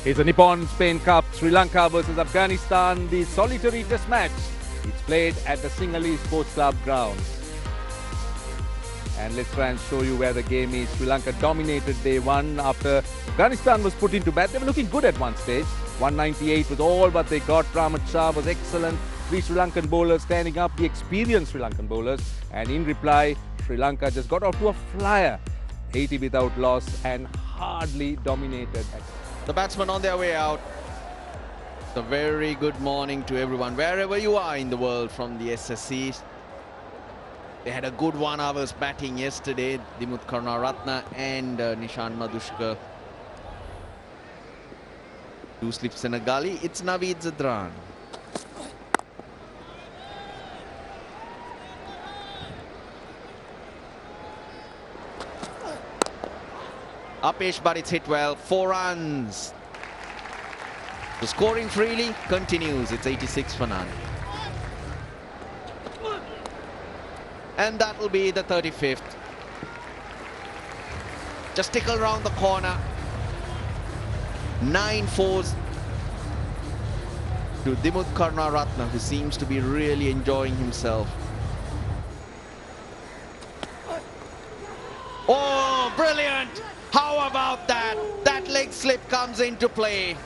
It's a Nippon Spain Cup, Sri Lanka versus Afghanistan, the solitary test match. It's played at the Sinhalese Sports Club grounds. And let's try and show you where the game is. Sri Lanka dominated day one after Afghanistan was put into bat. They were looking good at one stage. 198 was all but they got. Rahmat Shah was excellent. Three Sri Lankan bowlers standing up, the experienced Sri Lankan bowlers. And in reply, Sri Lanka just got off to a flyer. 80 without loss and hardly dominated. The batsmen on their way out. A very good morning to everyone, wherever you are in the world from the SSCs. They had a good 1 hour's batting yesterday. Dimuth Karunaratne and Nishan Madushka. 2 slips in a gully. It's Naveed Zadran. Upish, but it's hit well. 4 runs. The scoring freely continues. It's 86 for none. And that will be the 35th. Just tickle round the corner. 9 fours to Dimuth Karunaratne, who seems to be really enjoying himself. Oh, brilliant! How about that? That leg slip comes into play.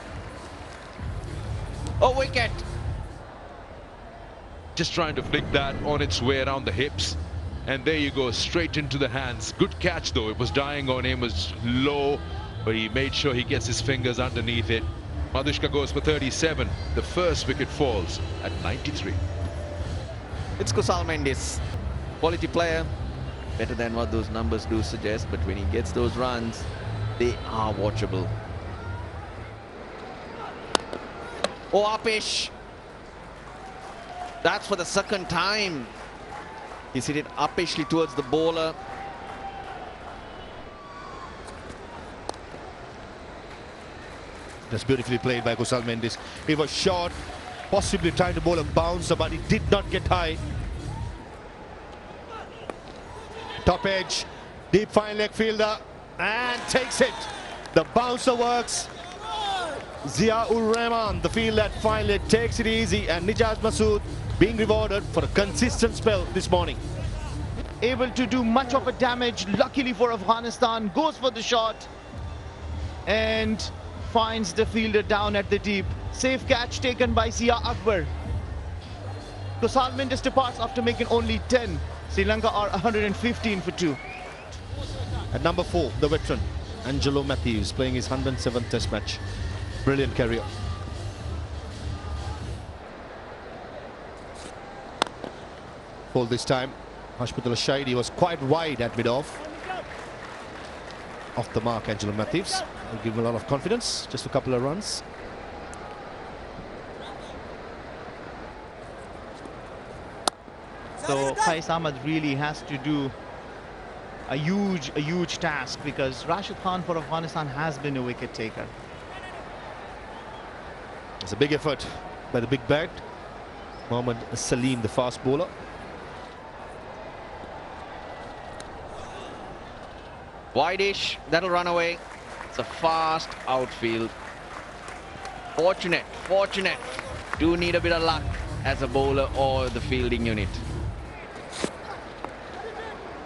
A wicket. Just trying to flick that on its way around the hips. And there you go, straight into the hands. Good catch though. It was dying on him, was low, but he made sure he gets his fingers underneath it. Madushka goes for 37. The first wicket falls at 93. It's Kusal Mendis. Quality player. Better than what those numbers do suggest, but when he gets those runs, they are watchable. Oh, Upish. That's for the second time. He's hit it upishly towards the bowler. That's beautifully played by Kusal Mendis. He was short, possibly trying to bowl a bouncer, but he did not get high. Top edge, deep fine leg fielder, and takes it. The bouncer works. Zia-ur Rahman, the field at fine leg, takes it easy, and Nijaz Masood being rewarded for a consistent spell this morning. Able to do much of a damage, luckily for Afghanistan, goes for the shot and finds the fielder down at the deep. Safe catch taken by Zia Akbar. Kusal Mendis departs after making only 10. Sri Lanka are 115 for 2. At number 4, the veteran, Angelo Mathews, playing his 107th test match. Brilliant career. Full this time. Hashmut Al-Shaidi was quite wide at mid-off. Off the mark, Angelo Mathews. Will give him a lot of confidence. Just a couple of runs. So Qais Ahmed really has to do a huge task, because Rashid Khan for Afghanistan has been a wicket taker. It's a big effort by the big bat, Mohammad Salim, the fast bowler. Wideish, that'll run away. It's a fast outfield. Fortunate. Do need a bit of luck as a bowler or the fielding unit.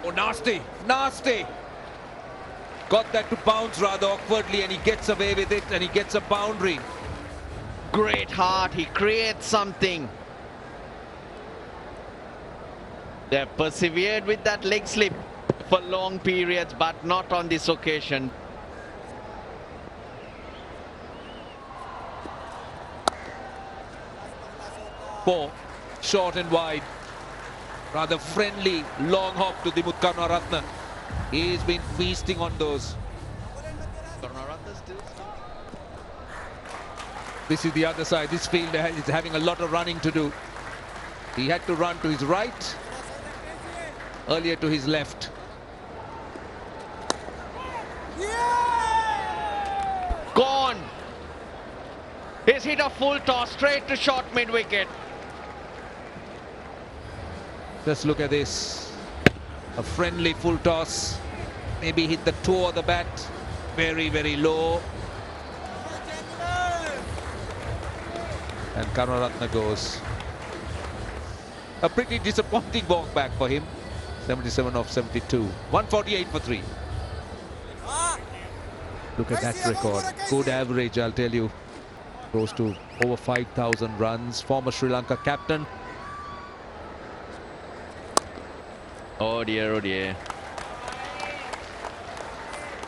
Oh, nasty. Got that to bounce rather awkwardly and he gets away with it and he gets a boundary. Great heart, he creates something. They've persevered with that leg slip for long periods, but not on this occasion. Four, short and wide. Rather friendly long hop to Dimuth Karunaratne. He's been feasting on those. This is the other side. This fielder is having a lot of running to do. He had to run to his right, earlier to his left. Gone. He's hit a full toss straight to short mid-wicket. Just look at this. A friendly full toss. Maybe hit the toe of the bat. Very, very low. And Karunaratne goes. A pretty disappointing walk back for him. 77 of 72. 148 for 3. Look at that record. Good average, I'll tell you. Goes to over 5,000 runs. Former Sri Lanka captain. Oh dear, oh dear.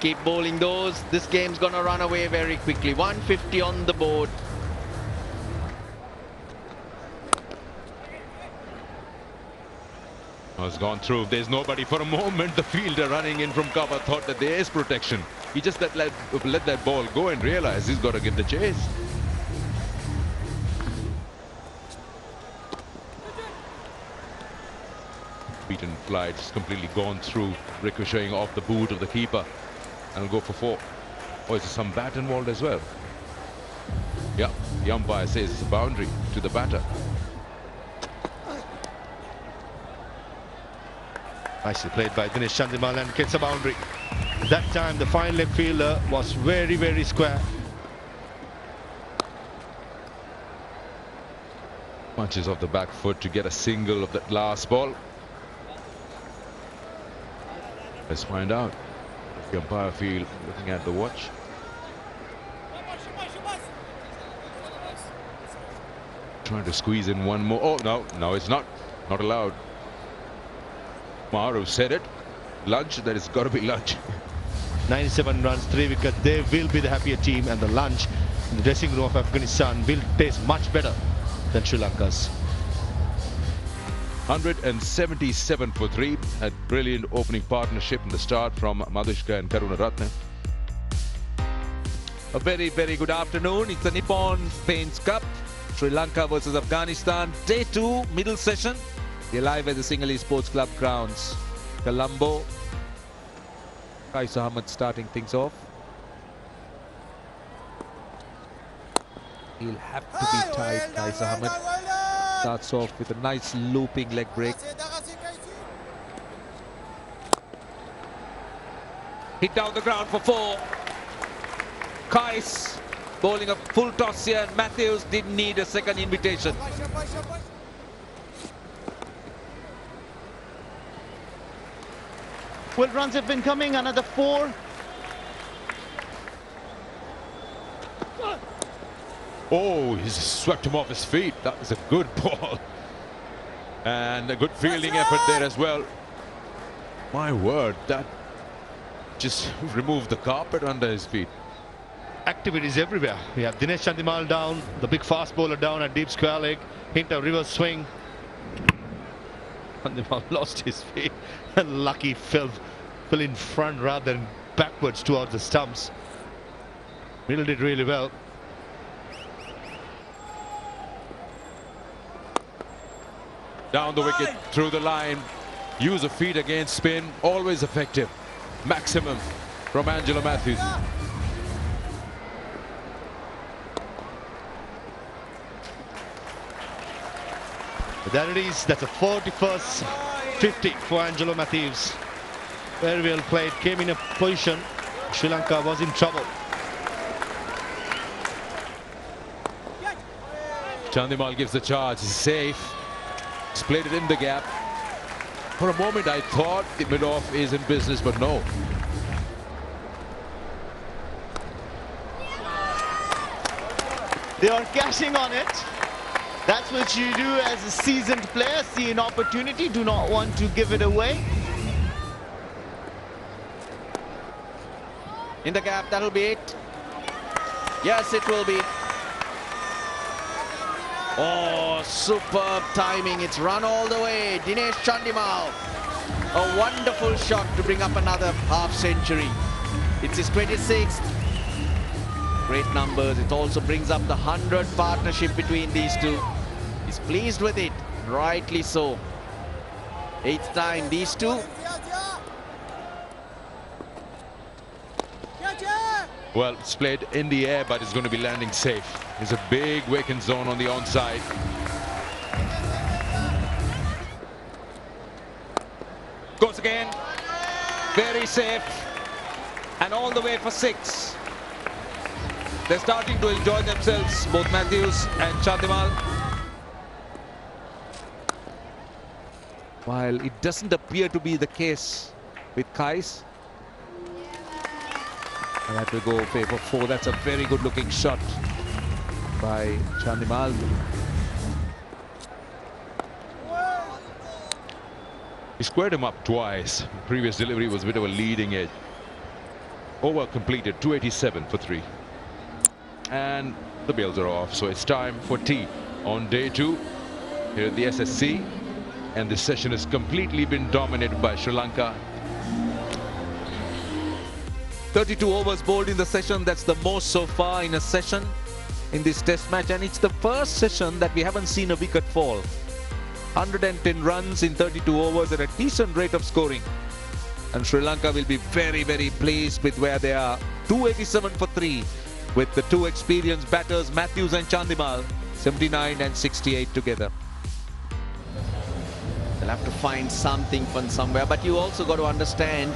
Keep bowling those. This game's gonna run away very quickly. 150 on the board. Has gone through. There's nobody for a moment. The fielder running in from cover thought that there is protection. He just let that ball go and realized he's got to get the chase. Beaten flight, just completely gone through, ricocheting off the boot of the keeper. And will go for 4. Oh, is there some bat involved as well? Yeah, the umpire says it's a boundary to the batter. Nicely played by Dinesh Chandimal and gets a boundary. That time the fine leg fielder was very, very square. Punches off the back foot to get a single of that last ball. Let's find out. The umpire feel looking at the watch. Trying to squeeze in one more. Oh, no, it's not allowed. Maru said it. Lunch, that has got to be lunch. 97 runs, 3 wickets. They will be the happier team, and the lunch in the dressing room of Afghanistan will taste much better than Sri Lanka's. 177 for 3. A brilliant opening partnership in the start from Mathews and Karunaratne. A very, very good afternoon. It's the Nippon Paints Cup. Sri Lanka versus Afghanistan. Day 2, middle session. We're live at the Sinhalese Sports Club grounds. Colombo. Qais Ahmed starting things off. He'll have to be tight, Qais Ahmed. Starts off with a nice looping leg break. Hit down the ground for 4. Qais bowling a full toss here, and Mathews didn't need a second invitation. Well, runs have been coming, another 4. Oh, he's swept him off his feet. That was a good ball. And a good fielding effort there as well. My word, that just removed the carpet under his feet. Activities everywhere. We have Dinesh Chandimal down, the big fast bowler down at deep square leg, hint of reverse swing. Chandimal lost his feet, and lucky fell in front rather than backwards towards the stumps. Middle did really well. Down the wicket, through the line. Use of feet against spin, always effective. Maximum from Angelo Mathews. There it is. That's a 41st 50 for Angelo Mathews. Very well played. Came in a position. Sri Lanka was in trouble. Chandimal gives the charge. He's safe. He's played it in the gap. For a moment I thought the mid-off is in business, but no. They are cashing on it. That's what you do as a seasoned player. See an opportunity, do not want to give it away. In the gap, that'll be it. Yes, it will be. Oh, superb timing. It's run all the way. Dinesh Chandimal. A wonderful shot to bring up another half century. It's his 26th. Great numbers. It also brings up the 100 partnership between these two. He's pleased with it. Rightly so. 8th time, these two. Well, it's played in the air, but it's going to be landing safe. There's a big vacant zone on the onside. Goes again. Very safe. And all the way for 6. They're starting to enjoy themselves, both Mathews and Chandimal. While it doesn't appear to be the case with Kais. And that will go favor 4. That's a very good looking shot by Chandimal. He squared him up twice. Previous delivery was a bit of a leading edge. Over completed, 287 for 3. And the bails are off, so it's time for tea on day 2 here at the SSC. And this session has completely been dominated by Sri Lanka. 32 overs bowled in the session. That's the most so far in a session in this test match. And it's the first session that we haven't seen a wicket fall. 110 runs in 32 overs at a decent rate of scoring. And Sri Lanka will be very, very pleased with where they are. 287 for 3 with the 2 experienced batters, Mathews and Chandimal, 79 and 68 together. They'll have to find something from somewhere, but you also got to understand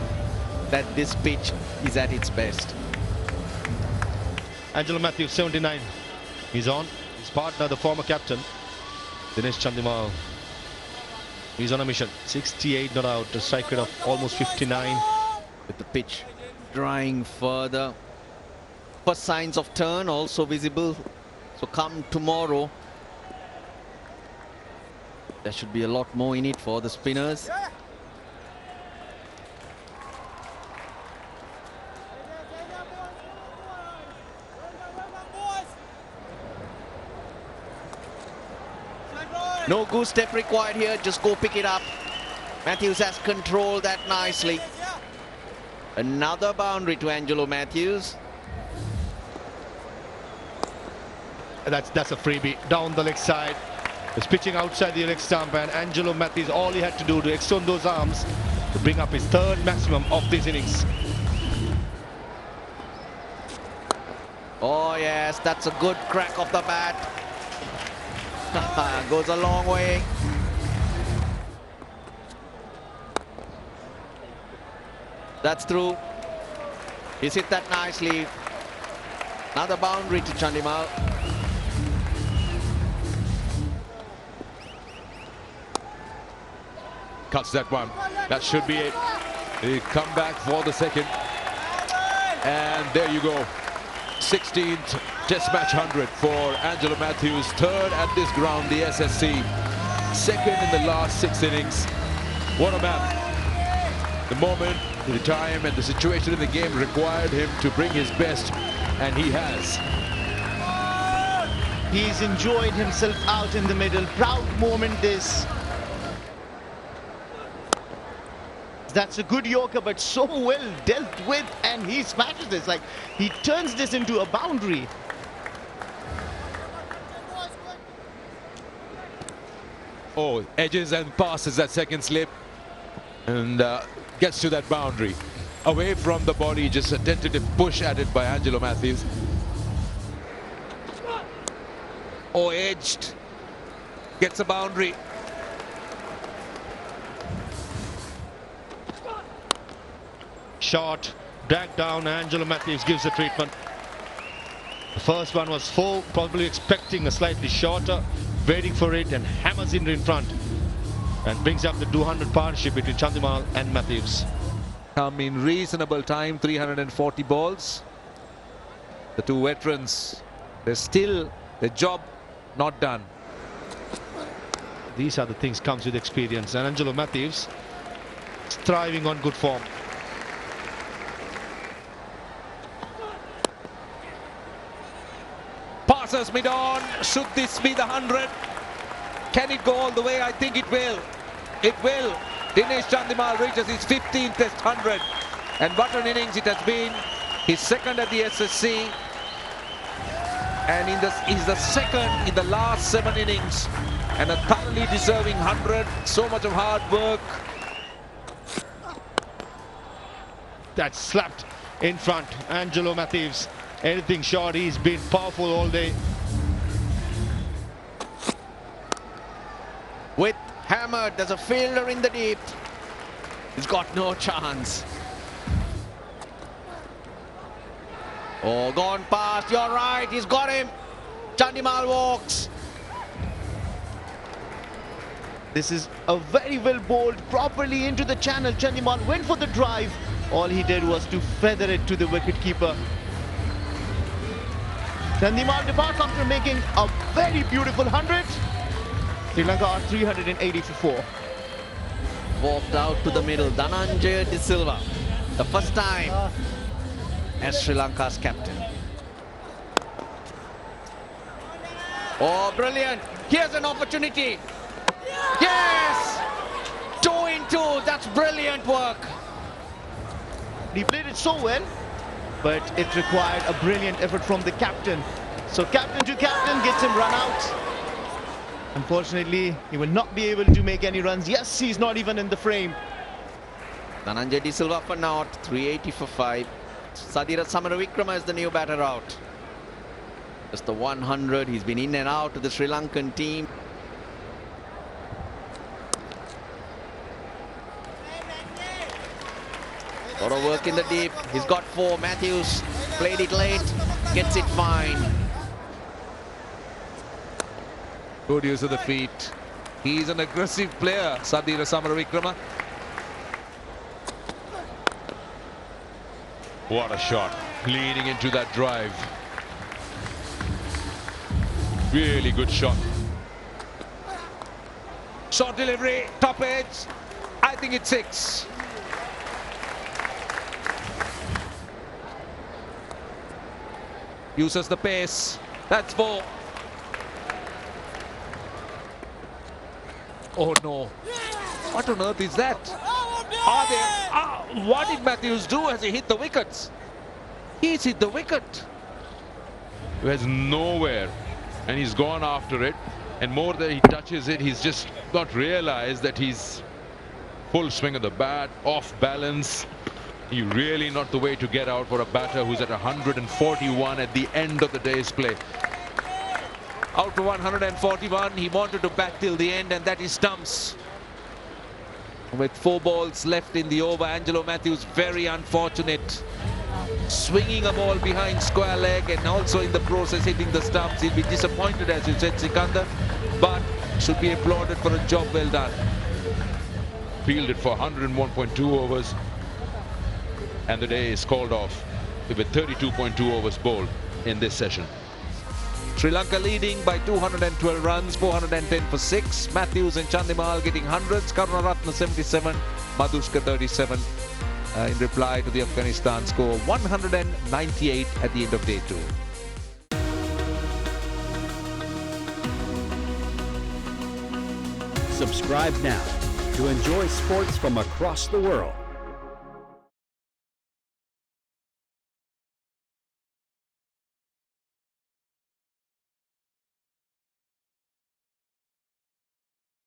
that this pitch is at its best. Angelo Mathews, 79. He's on. His partner, the former captain, Dinesh Chandimal. He's on a mission. 68 not out. A strike rate of almost 59. With the pitch drying further. First signs of turn also visible. So come tomorrow, there should be a lot more in it for the spinners. No goose step required here, just go pick it up. Mathews has controlled that nicely. Another boundary to Angelo Mathews. That's a freebie down the leg side. He's pitching outside the leg stump, and Angelo Mathews, all he had to do to extend those arms to bring up his 3rd maximum of this innings. Oh yes, that's a good crack of the bat. Goes a long way. That's through. He's hit that nicely. Another boundary to Chandimal. Cuts that one. That should be it. He come back for the second. And there you go. 16th Test match 100 for Angelo Mathews. 3rd at this ground, the SSC. 2nd in the last 6 innings. What a man. The moment, the time and the situation in the game required him to bring his best, and he has. He's enjoyed himself out in the middle. Proud moment this. That's a good Yorker, but so well dealt with, and he smashes this. Like, he turns this into a boundary. Oh, edges and passes that second slip and gets to that boundary. Away from the body, just a tentative push at it by Angelo Mathews. Oh, edged. Gets a boundary. Shot, dragged down, Angelo Mathews gives the treatment. The first one was full, probably expecting a slightly shorter, waiting for it, and hammers in front and brings up the 200 partnership between Chandimal and Mathews. Come in reasonable time, 340 balls. The 2 veterans, they're still the job not done. These are the things comes with experience, and Angelo Mathews is thriving on good form. Passes mid-on. Should this be the 100? Can it go all the way? I think it will. It will. Dinesh Chandimal reaches his 15th Test 100. And what an innings it has been. He's 2nd at the SSC. And he's the 2nd in the last 7 innings. And a thoroughly deserving 100. So much of hard work. That's slapped in front. Angelo Mathews. Anything short, he's been powerful all day. With hammered, there's a fielder in the deep. He's got no chance. Oh, gone past. You're right. He's got him. Chandimal walks. This is a very well bowled, properly into the channel. Chandimal went for the drive. All he did was to feather it to the wicketkeeper. Chandimal departs after making a very beautiful 100. Sri Lanka are 380 for 4. Walked out to the middle. Dhananjaya De Silva. The first time as Sri Lanka's captain. Oh, brilliant. Here's an opportunity. Yes! 2 in 2. That's brilliant work. He played it so well, but it required a brilliant effort from the captain. So captain to captain gets him run out. Unfortunately, he will not be able to make any runs. Yes, he's not even in the frame. Dhananjaya De Silva for naught. 380 for 5. Sadira Samaravikrama is the new batter out. Just the 100. He's been in and out of the Sri Lankan team. Lot of work in the deep. He's got 4. Mathews played it late. Gets it fine. Good use of the feet. He's an aggressive player, Sadira Samaravikrama. What a shot, leading into that drive. Really good shot. Short delivery, top edge. I think it's 6. Uses the pace. That's 4. Oh no. What on earth is that? What did Mathews do as he hit the wickets? He's hit the wicket. He has nowhere, and he's gone after it. And more than he touches it, he's just not realized that he's full swing of the bat, off balance. He really not the way to get out for a batter who's at 141 at the end of the day's play. Out to 141, he wanted to bat till the end, and that is stumps. With 4 balls left in the over, Angelo Mathews very unfortunate. Swinging a ball behind square leg and also in the process hitting the stumps. He'll be disappointed, as you said, Sikandar, but should be applauded for a job well done. Fielded for 101.2 overs, and the day is called off with 32.2 overs bowled in this session. Sri Lanka leading by 212 runs, 410 for 6. Mathews and Chandimal getting hundreds. Karunaratne 77, Madhuska 37. In reply to the Afghanistan score, 198 at the end of day 2. Subscribe now to enjoy sports from across the world.